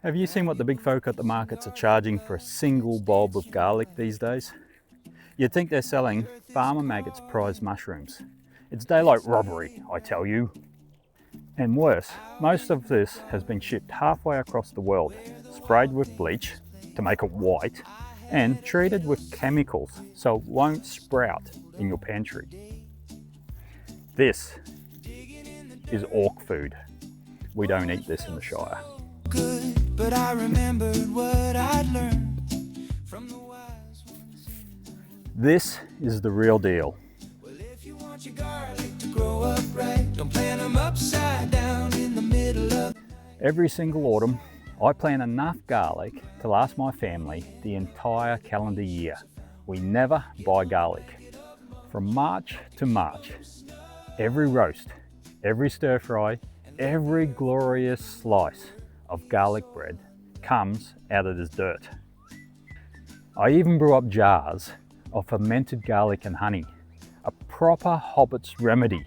Have you seen what the big folk at the markets are charging for a single bulb of garlic these days? You'd think they're selling farmer maggots prize mushrooms. It's daylight robbery, I tell you. And worse, most of this has been shipped halfway across the world, sprayed with bleach to make it white, and treated with chemicals so it won't sprout in your pantry. This is orc food. We don't eat this in the Shire. Good, but I remembered what I'd learned from the wise ones. This is the real deal. Well, if you want your garlic to grow up right, don't plant them upside down in the middle of the night. Every single autumn, I plant enough garlic to last my family the entire calendar year. We never buy garlic. From March to March, every roast, every stir fry, every glorious slice of garlic bread comes out of this dirt. I even brew up jars of fermented garlic and honey, a proper hobbit's remedy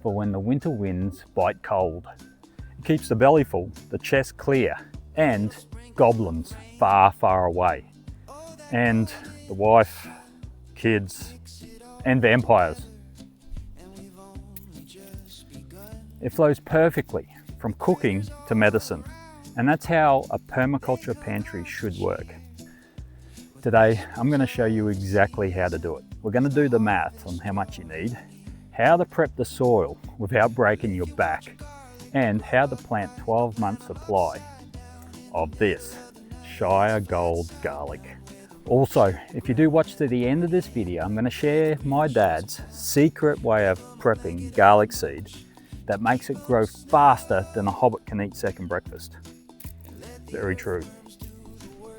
for when the winter winds bite cold. It keeps the belly full, the chest clear, and goblins far, far away. And the wife, kids, and vampires. It flows perfectly from cooking to medicine. And that's how a permaculture pantry should work. Today, I'm going to show you exactly how to do it. We're going to do the math on how much you need, how to prep the soil without breaking your back, and how to plant 12 months supply of this Shire Gold garlic. Also, if you do watch to the end of this video, I'm going to share my dad's secret way of prepping garlic seed that makes it grow faster than a hobbit can eat second breakfast. Very true.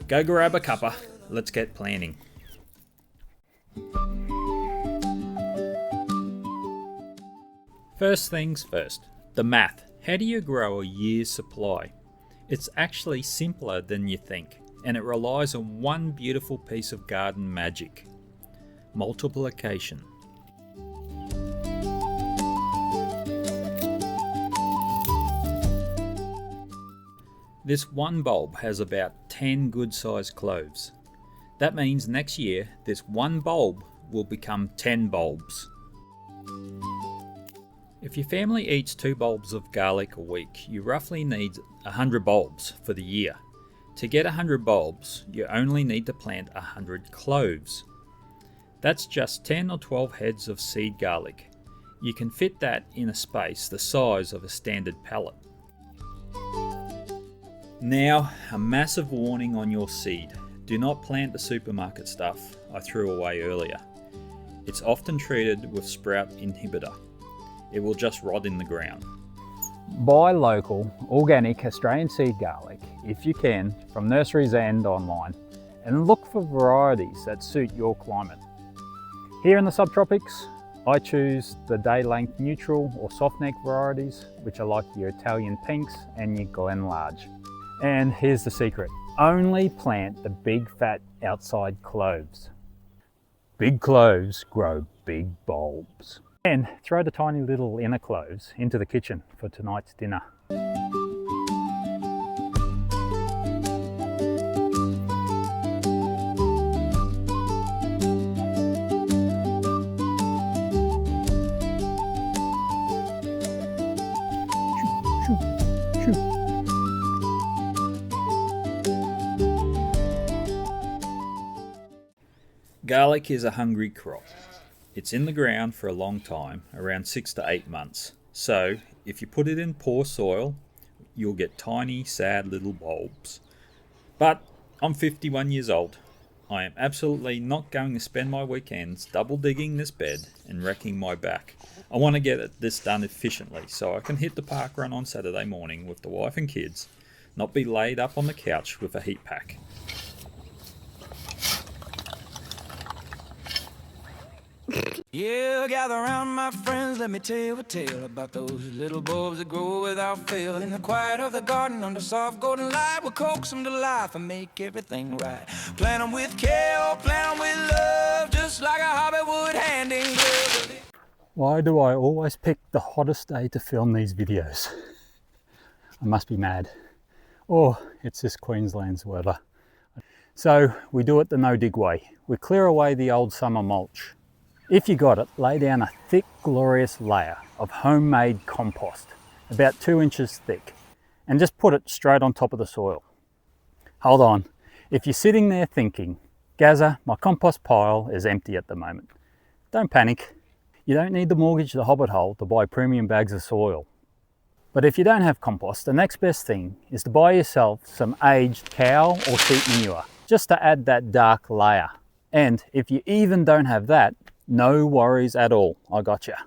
Go grab a cuppa, let's get planting. First things first, the math. How do you grow a year's supply? It's actually simpler than you think, and it relies on one beautiful piece of garden magic: multiplication. This one bulb has about 10 good-sized cloves. That means next year, this one bulb will become 10 bulbs. If your family eats 2 bulbs of garlic a week, you roughly need 100 bulbs for the year. To get 100 bulbs, you only need to plant 100 cloves. That's just 10 or 12 heads of seed garlic. You can fit that in a space the size of a standard pallet. Now, a massive warning on your seed. Do not plant the supermarket stuff I threw away earlier. It's often treated with sprout inhibitor. It will just rot in the ground. Buy local, organic Australian seed garlic, if you can, from nurseries and online, and look for varieties that suit your climate. Here in the subtropics, I choose the day-length neutral or soft neck varieties, which are like your Italian pinks and your Glen Large. And here's the secret: only plant the big fat outside cloves. Big cloves grow big bulbs. And throw the tiny little inner cloves into the kitchen for tonight's dinner. Garlic is a hungry crop. It's in the ground for a long time, around 6 to 8 months. So if you put it in poor soil, you'll get tiny, sad little bulbs. But I'm 51 years old. I am absolutely not going to spend my weekends double digging this bed and wrecking my back. I want to get this done efficiently so I can hit the park run on Saturday morning with the wife and kids, not be laid up on the couch with a heat pack. Yeah, gather round my friends, let me tell you a tale about those little bulbs that grow without fail. In the quiet of the garden under soft golden light, we'll coax them to life and make everything right. Plant them with care or plant them with love, just like a hobbit would hand in glove. Why do I always pick the hottest day to film these videos? I must be mad. or it's this Queensland's weather. So we do it the no-dig way. We clear away the old summer mulch. If you got it, lay down a thick, glorious layer of homemade compost, about 2 inches thick, and just put it straight on top of the soil. Hold on, if you're sitting there thinking, Gazza, my compost pile is empty at the moment, don't panic. You don't need to mortgage the hobbit hole to buy premium bags of soil. But if you don't have compost, the next best thing is to buy yourself some aged cow or sheep manure, just to add that dark layer. And if you even don't have that, no worries at all, I gotcha.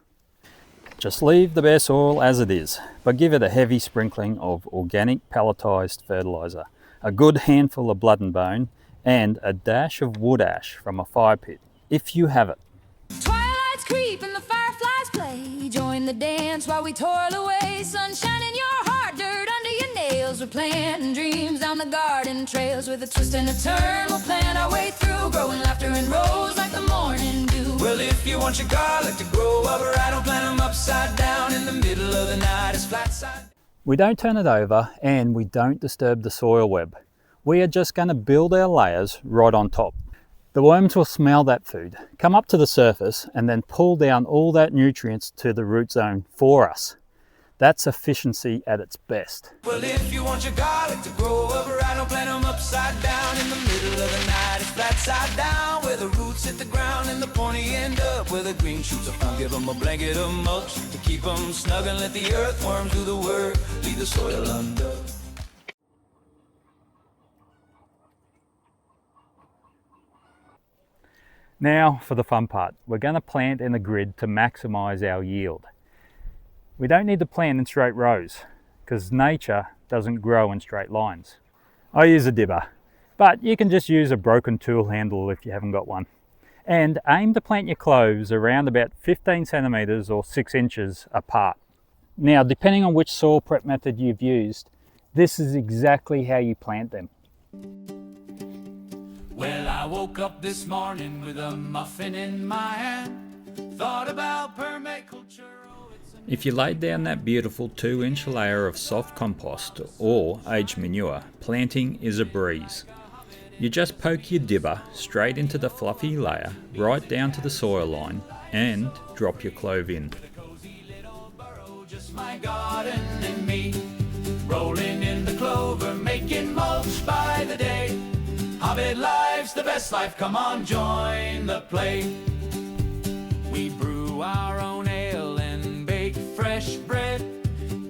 Just leave the bare soil as it is, but give it a heavy sprinkling of organic pelletized fertilizer, a good handful of blood and bone, and a dash of wood ash from a fire pit, if you have it. Twilight's creep and the fireflies play. Join the dance while we toil away. Sunshine in your heart, dirt under your nails. We're planting dreams down the garden trails. With a twist and a turn, we'll plan our way through. Growing laughter in rows like the morning dew. Well, if you want your garlic to grow up right, don't plant them upside down in the middle of the night. It's flat side. We don't turn it over and we don't disturb the soil web. We are just going to build our layers right on top. The worms will smell that food, come up to the surface, and then pull down all that nutrients to the root zone for us. That's efficiency at its best. Well, if you want your garlic to grow up right, don't plant them upside down in the middle of the night. It's flat side down where the roots hit the ground and the pointy end up where the green shoots are found. Give them a blanket of mulch to keep them snug and let the earthworms do the work. Leave the soil undug. Now for the fun part. We're going to plant in a grid to maximize our yield. We don't need to plant in straight rows because nature doesn't grow in straight lines. I use a dibber, but you can just use a broken tool handle if you haven't got one. And aim to plant your cloves around about 15 centimeters or 6 inches apart. Now, depending on which soil prep method you've used, this is exactly how you plant them. Well, I woke up this morning with a muffin in my hand. Thought about permaculture. If you laid down that beautiful 2-inch layer of soft compost or aged manure, planting is a breeze. You just poke your dibber straight into the fluffy layer, right down to the soil line, and drop your clove in. Just my garden and me, rolling in the clover, making mulch by the day. Hobbit life's the best life, come on, join the play. We brew our own ale and bake fresh bread,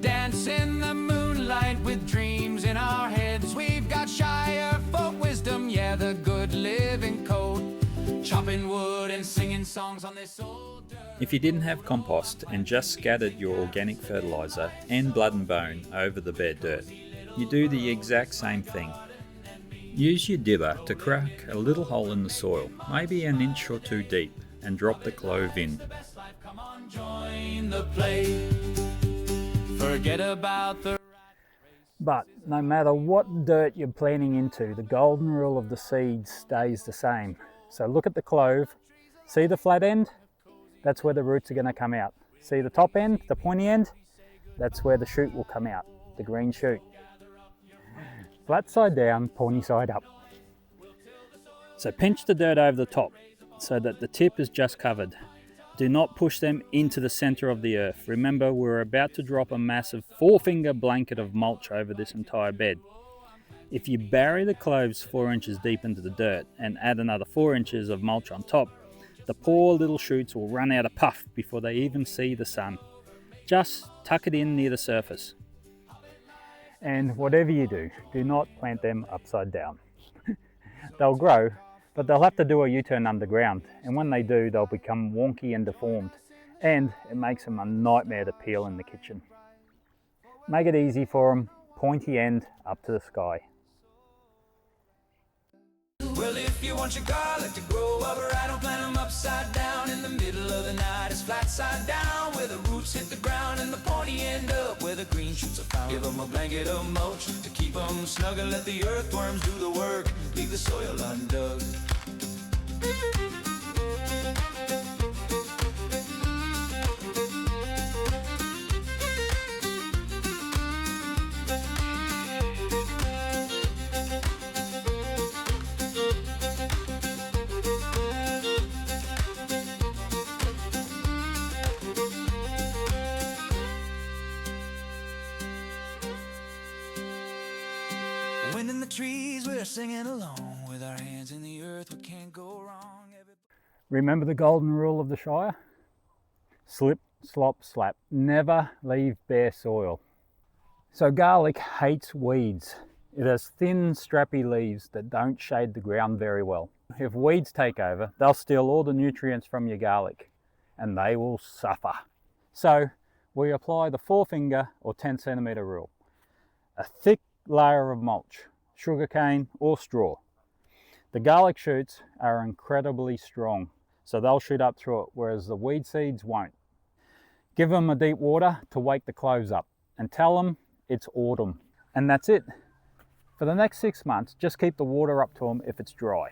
dance in the moonlight with dreams in our heads. We've got Shire folk wisdom, yeah, the good living code, chopping wood and singing songs on this old dirt. If you didn't have compost and just scattered your organic fertilizer and blood and bone over the bare dirt, you do the exact same thing. Use your dibber to crack a little hole in the soil, maybe an inch or 2 deep, and drop the clove in. Come on, join the play. Forget about the... But no matter what dirt you're planting into, the golden rule of the seed stays the same. So look at the clove, see the flat end? That's where the roots are going to come out. See the top end, the pointy end? That's where the shoot will come out, the green shoot. Flat side down, pointy side up. So pinch the dirt over the top so that the tip is just covered. Do not push them into the center of the earth. Remember, we're about to drop a massive 4-finger blanket of mulch over this entire bed. If you bury the cloves 4 inches deep into the dirt and add another 4 inches of mulch on top, the poor little shoots will run out of puff before they even see the sun. Just tuck it in near the surface. And whatever you do, do not plant them upside down. They'll grow, but they'll have to do a U-turn underground, and when they do, they'll become wonky and deformed, and it makes them a nightmare to peel in the kitchen. Make it easy for them, pointy end up to the sky. Well, if you want your garlic to grow up right, don't plant them upside down in the middle of the night. It's flat side down where the roots hit the ground and the pointy end up where the green shoots are found. Give them a blanket of mulch to keep them snug and let the earthworms do the work. Leave the soil undug. singing along with our hands in the earth. We can't go wrong. Remember the golden rule of the Shire? Slip, slop, slap. Never leave bare soil. So garlic hates weeds. It has thin, strappy leaves that don't shade the ground very well. If weeds take over, they'll steal all the nutrients from your garlic and they will suffer. So we apply the 4-finger or 10-centimeter rule. A thick layer of mulch, sugarcane or straw. The garlic shoots are incredibly strong, so they'll shoot up through it, whereas the weed seeds won't. Give them a deep water to wake the cloves up and tell them it's autumn. And that's it. For the next 6 months, just keep the water up to them if it's dry.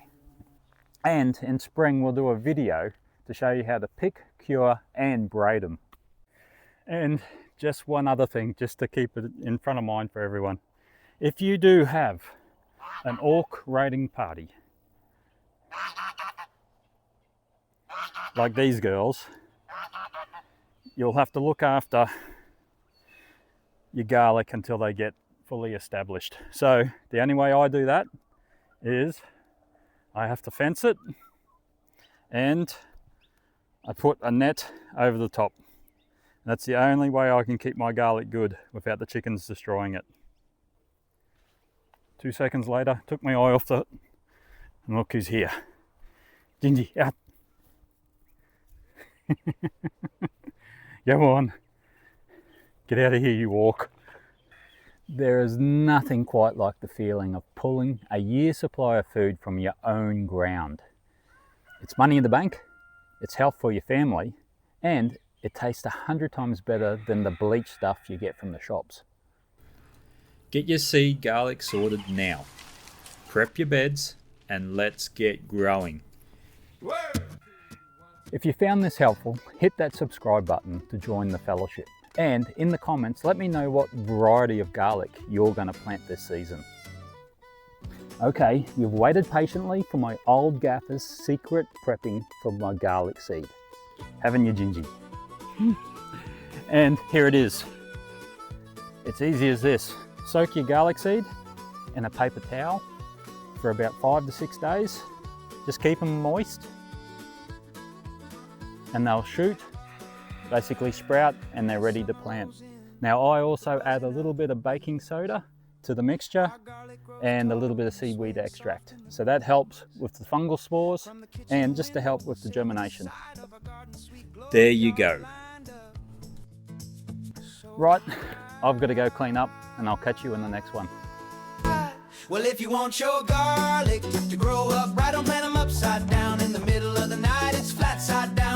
And in spring, we'll do a video to show you how to pick, cure and braid them. And just one other thing, just to keep it in front of mind for everyone. If you do have an orc raiding party, like these girls, you'll have to look after your garlic until they get fully established. So the only way I do that is I have to fence it and I put a net over the top. That's the only way I can keep my garlic good without the chickens destroying it. 2 seconds later, took my eye off it, and look who's here. Gingy, out. Go on. Get out of here, you walk. There is nothing quite like the feeling of pulling a year's supply of food from your own ground. It's money in the bank, it's health for your family, and it tastes 100 times better than the bleached stuff you get from the shops. Get your seed garlic sorted now. Prep your beds and let's get growing. If you found this helpful, hit that subscribe button to join the fellowship. And in the comments, let me know what variety of garlic you're going to plant this season. Okay, you've waited patiently for my Old Gaffer's secret prepping for my garlic seed. Haven't you, Gingy? And here it is. It's easy as this. Soak your garlic seed in a paper towel for about 5 to 6 days. Just keep them moist and they'll shoot, basically sprout, and they're ready to plant. Now I also add a little bit of baking soda to the mixture and a little bit of seaweed extract. So that helps with the fungal spores and just to help with the germination. There you go. Right, I've got to go clean up and I'll catch you in the next one. Well, if you want your garlic to grow up right, don't plant them upside down. In the middle of the night, it's flat side down.